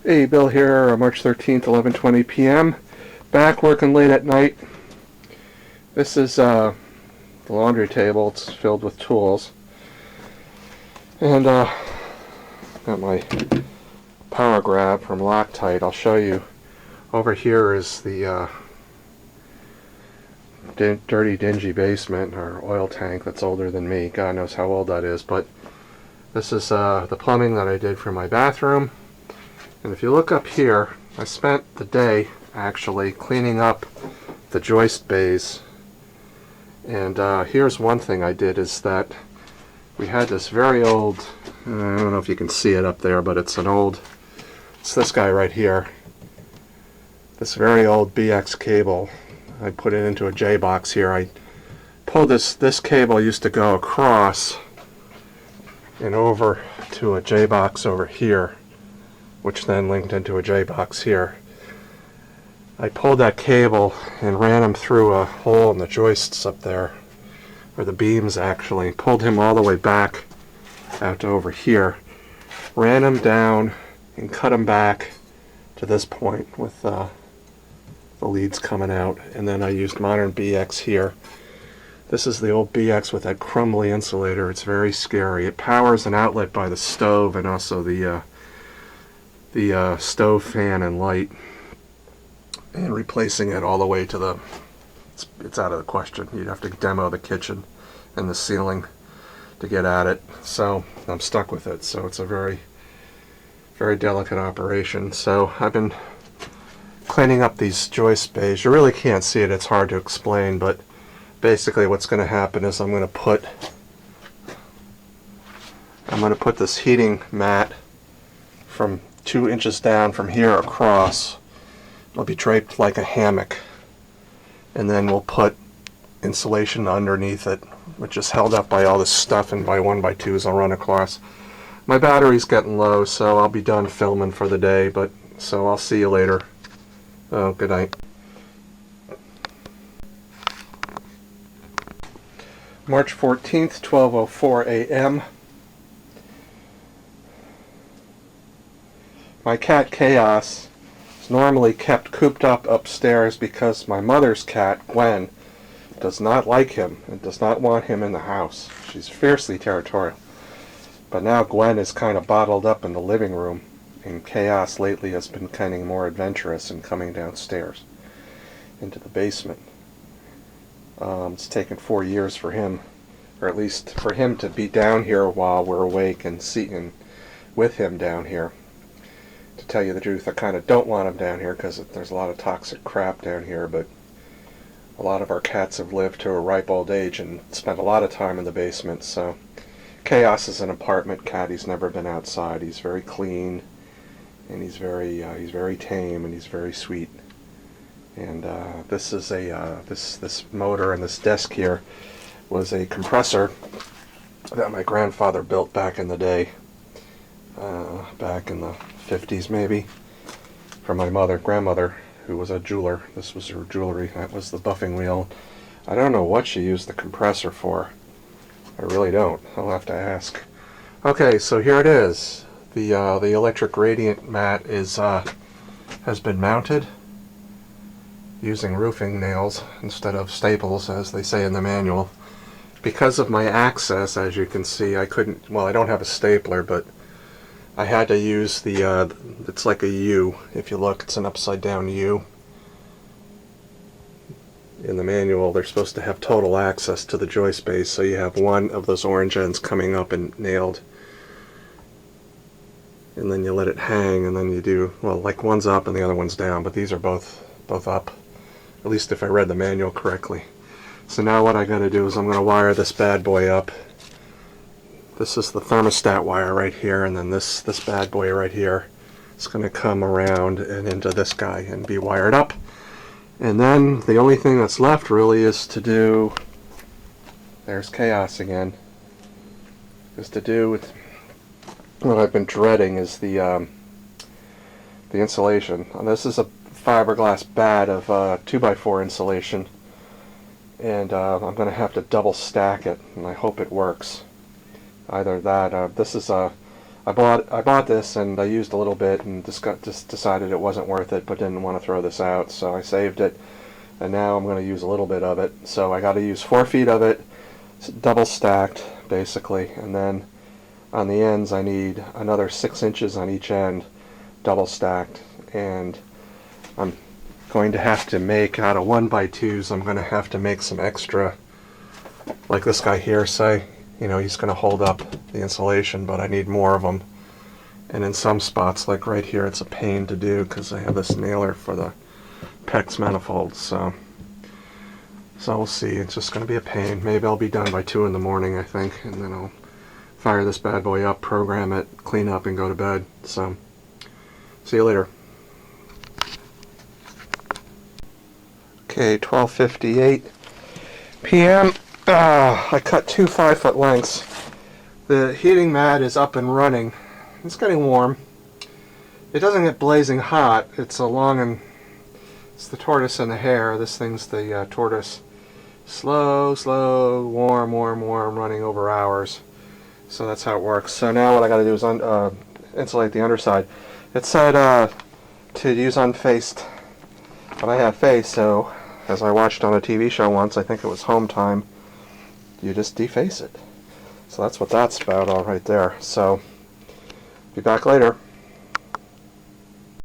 Hey, Bill here, March 13th, 11:20 p.m. Back working late at night. This is the laundry table. It's filled with tools. And got my power grab from Loctite. I'll show you. Over here is the dirty, dingy basement or oil tank that's older than me. God knows how old that is. But this is the plumbing that I did for my bathroom. And if you look up here, I spent the day actually cleaning up the joist bays. And here's one thing I did is that we had this very old, I don't know if you can see it up there, but it's this guy right here. This very old BX cable. I put it into a J box here. I pulled this cable used to go across and over to a J box over here, which then linked into a J box here. I pulled that cable and ran him through a hole in the joists up there, or the beams actually. Pulled him all the way back out to over here. Ran him down and cut him back to this point with the leads coming out. And then I used modern BX here. This is the old BX with that crumbly insulator. It's very scary. It powers an outlet by the stove and also the stove fan and light, and replacing it all the way to it's out of the question. You'd have to demo the kitchen and the ceiling to get at it, so I'm stuck with it. So it's a very, very delicate operation. So I've been cleaning up these joist bays. You really can't see it, it's hard to explain, but basically what's going to happen is I'm going to put this heating mat from 2 inches down from here across. It'll be draped like a hammock, and then we'll put insulation underneath it, which is held up by all this stuff, and by 1x2s I'll run across. My battery's getting low, so I'll be done filming for the day, but so I'll see you later. Oh, good night. March 14th, 12:04 a.m. My cat Chaos is normally kept cooped up upstairs because my mother's cat, Gwen, does not like him and does not want him in the house. She's fiercely territorial. But now Gwen is kind of bottled up in the living room, and Chaos lately has been kind of more adventurous and coming downstairs into the basement. It's taken 4 years for him, or at least for him to be down here while we're awake and with him down here. To tell you the truth, I kind of don't want him down here because there's a lot of toxic crap down here, but a lot of our cats have lived to a ripe old age and spent a lot of time in the basement. So Chaos is an apartment cat. He's never been outside. He's very clean, and he's very tame, and he's very sweet. And this is this motor and this desk here was a compressor that my grandfather built back in the day, back in the 50s maybe, for my grandmother, who was a jeweler. This was her jewelry. That was the buffing wheel. I don't know what she used the compressor for. I really don't. I'll have to ask. Okay, so here it is. The electric radiant mat has been mounted using roofing nails instead of staples, as they say in the manual. Because of my access, as you can see, I couldn't, well, I don't have a stapler, but I had to use it's like a U. If you look, it's an upside down U. In the manual, they're supposed to have total access to the joist base, so you have one of those orange ends coming up and nailed. And then you let it hang, and then you do, well, like one's up and the other one's down, but these are both up. At least if I read the manual correctly. So now what I gotta do is I'm gonna wire this bad boy up. This is the thermostat wire right here, and then this bad boy right here is going to come around and into this guy and be wired up. And then the only thing that's left really is to do, there's Chaos again, is to do with what I've been dreading is the insulation. And this is a fiberglass bed of 2x4 insulation, and I'm going to have to double stack it, and I hope it works. Either that, this is I I bought this and I used a little bit and just decided it wasn't worth it, but didn't want to throw this out, so I saved it, and now I'm going to use a little bit of it. So I got to use 4 feet of it, double stacked basically, and then on the ends I need another 6 inches on each end, double stacked, and I'm going to have to make out of 1x2s. I'm going to have to make some extra, like this guy here, say, he's going to hold up the insulation, but I need more of them. And in some spots, like right here, it's a pain to do because I have this nailer for the PEX manifold. So we'll see. It's just going to be a pain. Maybe I'll be done by 2 in the morning, I think, and then I'll fire this bad boy up, program it, clean up, and go to bed. So see you later. Okay, 12:58 p.m. I cut 2 5-foot lengths. The heating mat is up and running. It's getting warm. It doesn't get blazing hot. It's the tortoise and the hare. This thing's the tortoise. Slow, warm, running over hours. So that's how it works. So now what I got to do is insulate the underside. It said to use unfaced, but I have faced, so as I watched on a TV show once, I think it was Home Time, you just deface it. So that's what that's about all right there. So be back later.